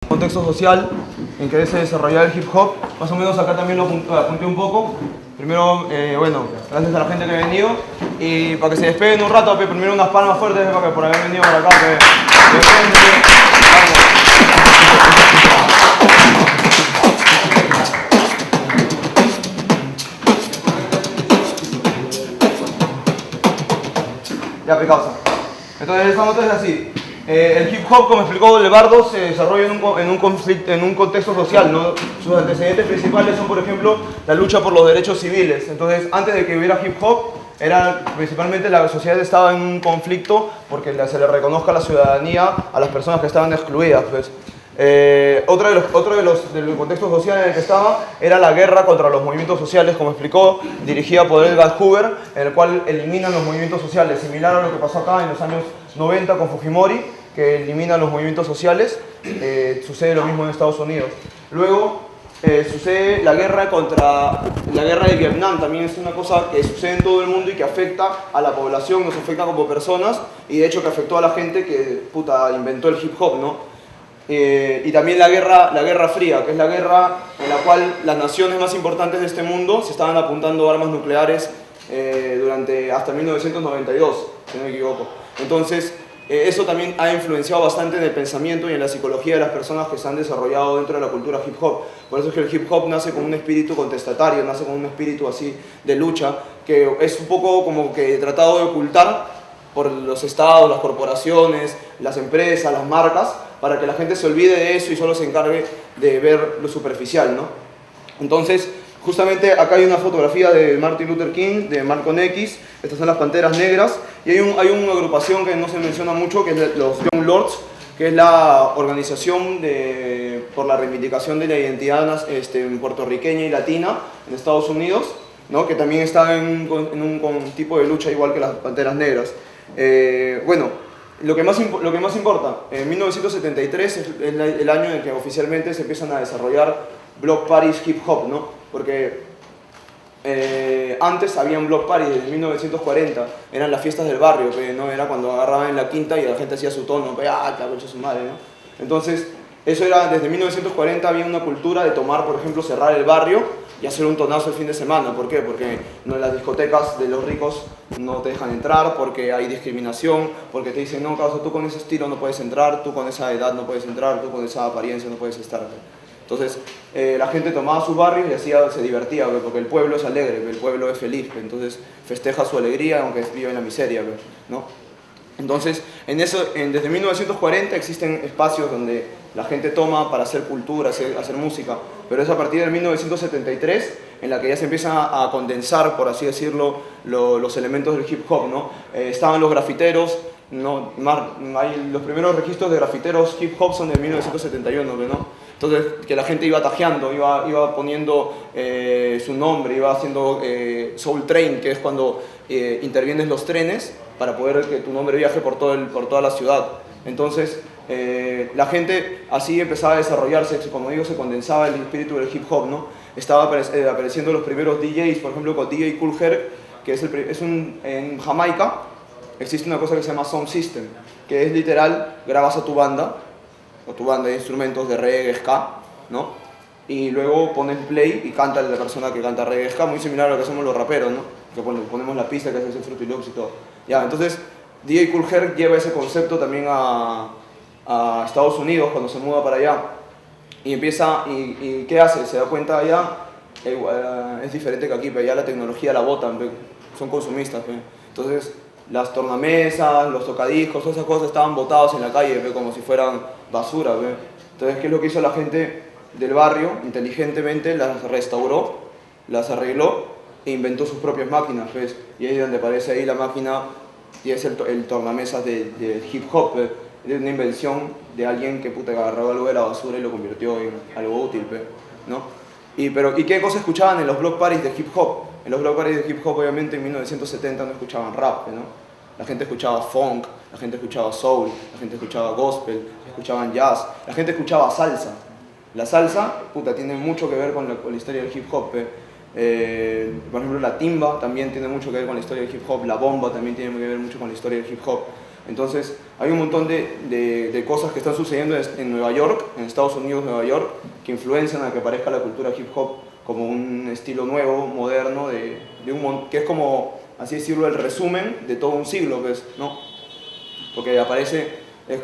Contexto social en que se desarrolla el hip hop, más o menos acá también lo apunté un poco. Primero, bueno, gracias a la gente que ha venido y para que se despeguen un rato, primero unas palmas fuertes para que por haber venido por acá. Ya, pecausa. Entonces esta nota es así. El hip hop, como explicó Lebardo, se desarrolla en un contexto social, ¿no? Sus antecedentes principales son, por ejemplo, la lucha por los derechos civiles. Entonces, antes de que hubiera hip hop, principalmente la sociedad estaba en un conflicto porque se le reconozca la ciudadanía a las personas que estaban excluidas, pues. Otro de los contextos sociales en el que estaba era la guerra contra los movimientos sociales, como explicó, dirigida por Edgar Hoover, en el cual eliminan los movimientos sociales, similar a lo que pasó acá en los años 90 con Fujimori, que eliminan los movimientos sociales. Sucede lo mismo en Estados Unidos. Luego sucede la guerra de Vietnam, también es una cosa que sucede en todo el mundo y que afecta a la población, nos afecta como personas, y de hecho que afectó a la gente que inventó el hip hop, ¿no? Y también la Guerra Fría, que es la guerra en la cual las naciones más importantes de este mundo se estaban apuntando armas nucleares hasta 1992, si no me equivoco. Entonces, eso también ha influenciado bastante en el pensamiento y en la psicología de las personas que se han desarrollado dentro de la cultura hip hop. Por eso es que el hip hop nace con un espíritu contestatario, nace con un espíritu así de lucha, que es un poco como que tratado de ocultar por los estados, las corporaciones, las empresas, las marcas, para que la gente se olvide de eso y solo se encargue de ver lo superficial, ¿no? Entonces, justamente acá hay una fotografía de Martin Luther King, de Malcolm X, estas son las Panteras Negras, y hay una agrupación que no se menciona mucho, que es los Young Lords, que es la organización por la reivindicación de la identidad puertorriqueña y latina en Estados Unidos, ¿no? Que también está en un tipo de lucha igual que las Panteras Negras. Bueno, lo que más importa, en 1973 es el año en el que oficialmente se empiezan a desarrollar block parties hip hop, ¿no? Porque antes habían block parties desde 1940, eran las fiestas del barrio, ¿no? Era cuando agarraban en la quinta y la gente hacía su tono, la concha de su madre, ¿no? Entonces, eso era, desde 1940 había una cultura de tomar, por ejemplo, cerrar el barrio y hacer un tonazo el fin de semana. ¿Por qué? Porque no, en las discotecas de los ricos no te dejan entrar, porque hay discriminación, porque te dicen, no, causa, tú con ese estilo no puedes entrar, tú con esa edad no puedes entrar, tú con esa apariencia no puedes estar. Entonces, la gente tomaba sus barrios y se divertía, porque el pueblo es alegre, el pueblo es feliz, entonces festeja su alegría aunque vive en la miseria, ¿no? Entonces, desde 1940 existen espacios donde la gente toma para hacer cultura, hacer música, pero es a partir de 1973 en la que ya se empiezan a condensar, por así decirlo, los elementos del hip hop, ¿no? Estaban los grafiteros, ¿no? Los primeros registros de grafiteros hip hop son de 1971, ¿no? Entonces, que la gente iba tajeando, iba poniendo su nombre, iba haciendo Soul Train, que es cuando intervienes los trenes para poder que tu nombre viaje por toda la ciudad. Entonces, la gente así empezaba a desarrollarse, como digo, se condensaba el espíritu del hip hop, ¿no? Estaba apareciendo los primeros DJs, por ejemplo, con DJ Kool Herc, que en Jamaica existe una cosa que se llama Sound System, que es literal, grabas a tu banda de instrumentos de reggae, ska, ¿no? Y luego pones play y canta la persona que canta reggae, ska, muy similar a lo que hacemos los raperos, ¿no? Que ponemos la pista que hace el Fruity Loops y todo. Ya, entonces DJ Kool Herc lleva ese concepto también a Estados Unidos cuando se muda para allá y empieza, y ¿qué hace? Se da cuenta allá, es diferente que aquí, pero allá la tecnología la botan, son consumistas, entonces las tornamesas, los tocadiscos, todas esas cosas estaban botados en la calle, como si fueran basura. Entonces, ¿qué es lo que hizo la gente del barrio? Inteligentemente las restauró, las arregló e inventó sus propias máquinas, ¿ves? Y ahí es donde aparece ahí la máquina y es el tornamesas de hip hop, ¿ves? Es una invención de alguien que agarró algo de la basura y lo convirtió en algo útil, ¿no? ¿Y qué cosas escuchaban en los block parties de hip hop? En los block parties de hip hop, obviamente, en 1970 no escuchaban rap, ¿no? La gente escuchaba funk, la gente escuchaba soul, la gente escuchaba gospel, escuchaban jazz, la gente escuchaba salsa. La salsa, tiene mucho que ver con la historia del hip hop, por ejemplo, la timba también tiene mucho que ver con la historia del hip hop, la bomba también tiene que ver mucho con la historia del hip hop. Entonces, hay un montón de cosas que están sucediendo en Nueva York, en Estados Unidos, Nueva York, que influencian a que aparezca la cultura hip hop como un estilo nuevo, moderno, que es como, así decirlo, el resumen de todo un siglo, pues, ¿no? Porque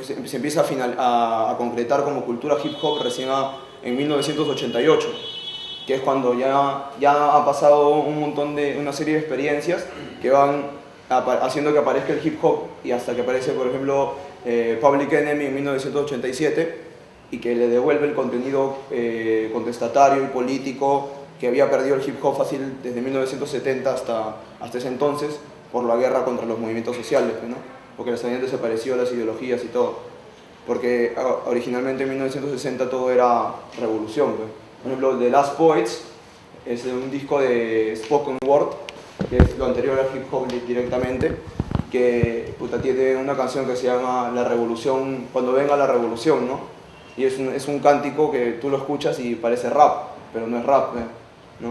se empieza a concretar como cultura hip hop recién en 1988, que es cuando ya ha pasado una serie de experiencias que van haciendo que aparezca el hip hop, y hasta que aparece, por ejemplo, Public Enemy en 1987, y que le devuelve el contenido contestatario y político que había perdido el hip hop fácil desde 1970 hasta ese entonces, por la guerra contra los movimientos sociales, ¿no? Porque les habían desaparecido las ideologías y todo. Porque originalmente en 1960 todo era revolución, pues. Por ejemplo, The Last Poets es un disco de spoken word, que es lo anterior al hip hop directamente, que tiene una canción que se llama La Revolución, cuando venga la revolución, ¿no? Y es un cántico que tú lo escuchas y parece rap, pero no es rap, ¿no?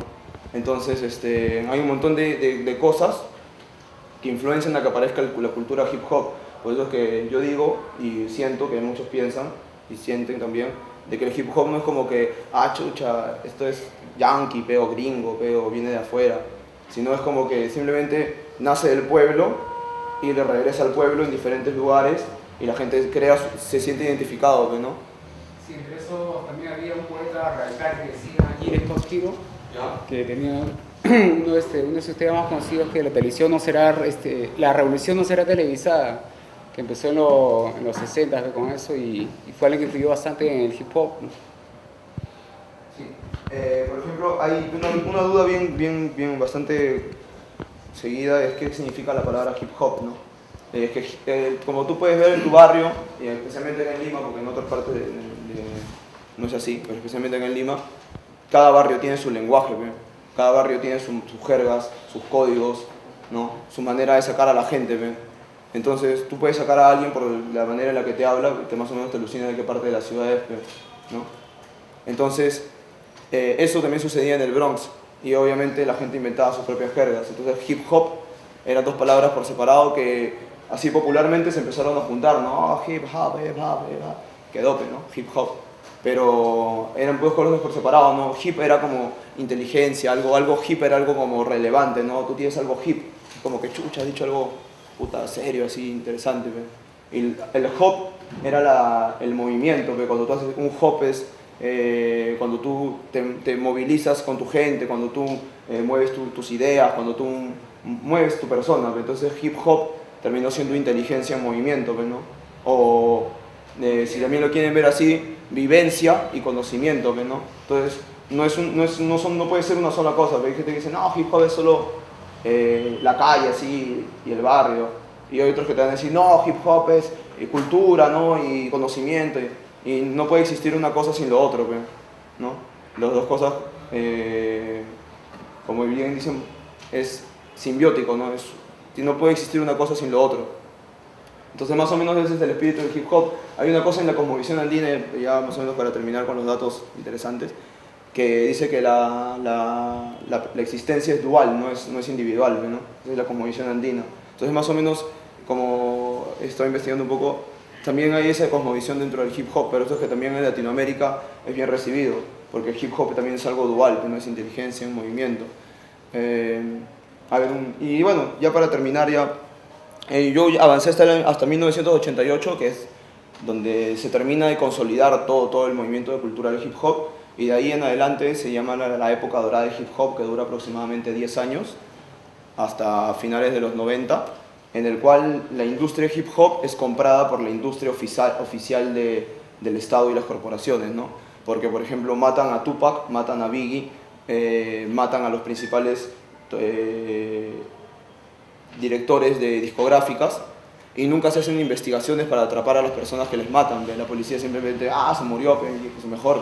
Entonces hay un montón de cosas que influencian a que aparezca la cultura hip hop. Por eso es que yo digo y siento que muchos piensan y sienten también de que el hip hop no es como que, chucha, esto es yankee, peo gringo, peo viene de afuera, sino es como que simplemente nace del pueblo y le regresa al pueblo en diferentes lugares y la gente se siente identificado, ¿no? Sí, entre eso también había un poeta radical que decía, Gilles Tocqueville, que tenía uno de sus temas más conocidos, que la televisión no será, la revolución no será televisada, que empezó en los 60 con eso y fue alguien que influyó bastante en el hip hop, ¿no? Sí. Por ejemplo, hay una duda bien bastante seguida, es qué significa la palabra hip hop, ¿no? Como tú puedes ver en tu barrio, y especialmente en Lima, porque en otras partes no es así, pero especialmente en Lima, cada barrio tiene su lenguaje, ¿ve? Cada barrio tiene sus jergas, sus códigos, ¿no? Su manera de sacar a la gente, ¿ve? Entonces tú puedes sacar a alguien por la manera en la que te habla, que más o menos te alucina de qué parte de la ciudad es, ¿no? Entonces, eso también sucedía en el Bronx, y obviamente la gente inventaba sus propias jergas. Entonces hip hop eran dos palabras por separado que así popularmente se empezaron a juntar, ¿no? Hip hop, quedó, ¿no? Hip hop. Pero eran dos cosas por separado, ¿no? Hip era como inteligencia, algo hip era algo como relevante, ¿no? Tú tienes algo hip, como que chucha, has dicho algo puta serio, así, interesante, ¿ve? Y el hop era el movimiento, ¿ve? Cuando tú haces un hop es cuando tú te movilizas con tu gente, cuando tú mueves tus ideas, cuando tú mueves tu persona, ¿ve? Entonces hip hop terminó siendo inteligencia en movimiento, ¿ve? ¿No? O si también lo quieren ver así, vivencia y conocimiento, ¿ve? ¿No? Entonces no puede ser una sola cosa, ¿ve? Hay gente que dice, no, hip hop es solo la calle así y el barrio, y hay otros que te van a decir, no, hip hop es cultura, ¿no? Y conocimiento, y no puede existir una cosa sin lo otro, ¿no? Las dos cosas, como bien dicen, es simbiótico, ¿no? No puede existir una cosa sin lo otro. Entonces más o menos ese es el espíritu del hip hop. Hay una cosa en la cosmovisión andina, ya más o menos para terminar con los datos interesantes, que dice que la existencia es dual, no es individual, ¿no? Esa es la cosmovisión andina. Entonces más o menos, como estoy investigando un poco, también hay esa cosmovisión dentro del hip hop, pero eso es que también en Latinoamérica es bien recibido, porque el hip hop también es algo dual, no es inteligencia, es movimiento. Y bueno, ya para terminar, yo avancé hasta 1988, que es donde se termina de consolidar todo el movimiento de cultura del hip hop, y de ahí en adelante se llama la época dorada del hip hop, que dura aproximadamente 10 años, hasta finales de los 90, en el cual la industria hip hop es comprada por la industria oficial del Estado y las corporaciones, ¿no? Porque, por ejemplo, matan a Tupac, matan a Biggie, matan a los principales directores de discográficas, y nunca se hacen investigaciones para atrapar a las personas que les matan, ¿ve? La policía simplemente, se murió, pues mejor,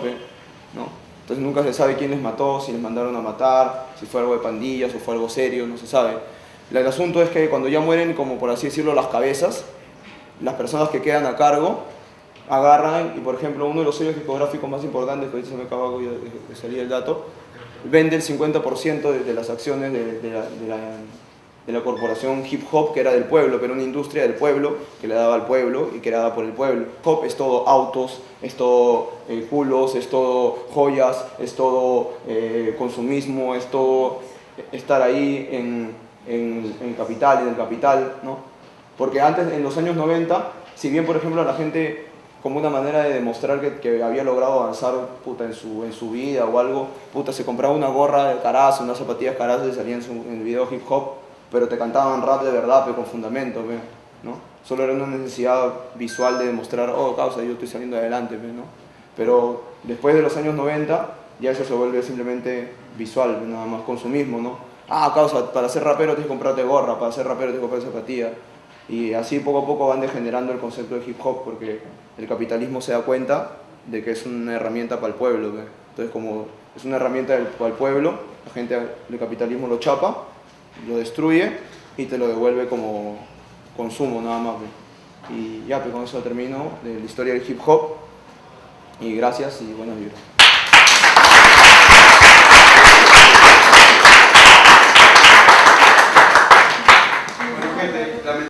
¿no? Entonces nunca se sabe quién les mató, si les mandaron a matar, si fue algo de pandillas o fue algo serio, no se sabe. El asunto es que cuando ya mueren, como por así decirlo, las cabezas, las personas que quedan a cargo agarran y, por ejemplo, uno de los sellos discográficos más importantes, que ahorita se me acaba de salir el dato, vende el 50% de las acciones de de la corporación hip hop, que era del pueblo, pero una industria del pueblo, que le daba al pueblo y creada por el pueblo. Hop es todo autos, es todo culos, es todo joyas, es todo consumismo, es todo estar ahí en capital, en el capital, ¿no? Porque antes, en los años 90, si bien, por ejemplo, la gente, como una manera de demostrar que había logrado avanzar puta, en su vida o algo, puta, se compraba una gorra de carazo, unas zapatillas carazo y salía en el video hip hop, pero te cantaban rap de verdad, pero con fundamento, ¿no? Solo era una necesidad visual de demostrar, oh, causa, yo estoy saliendo adelante, ¿no? Pero después de los años 90, ya eso se vuelve simplemente visual, nada más consumismo, ¿no? Ah, causa, para ser rapero tienes que comprarte gorra, para ser rapero tienes que comprarte zapatillas. Y así poco a poco van degenerando el concepto de hip hop, porque el capitalismo se da cuenta de que es una herramienta para el pueblo, ¿ve? Entonces, como es una herramienta para el pueblo, la gente del capitalismo lo chapa, lo destruye y te lo devuelve como consumo nada más, ¿ve? Y ya, pues con eso termino de la historia del hip hop. Y gracias y buenas vibras.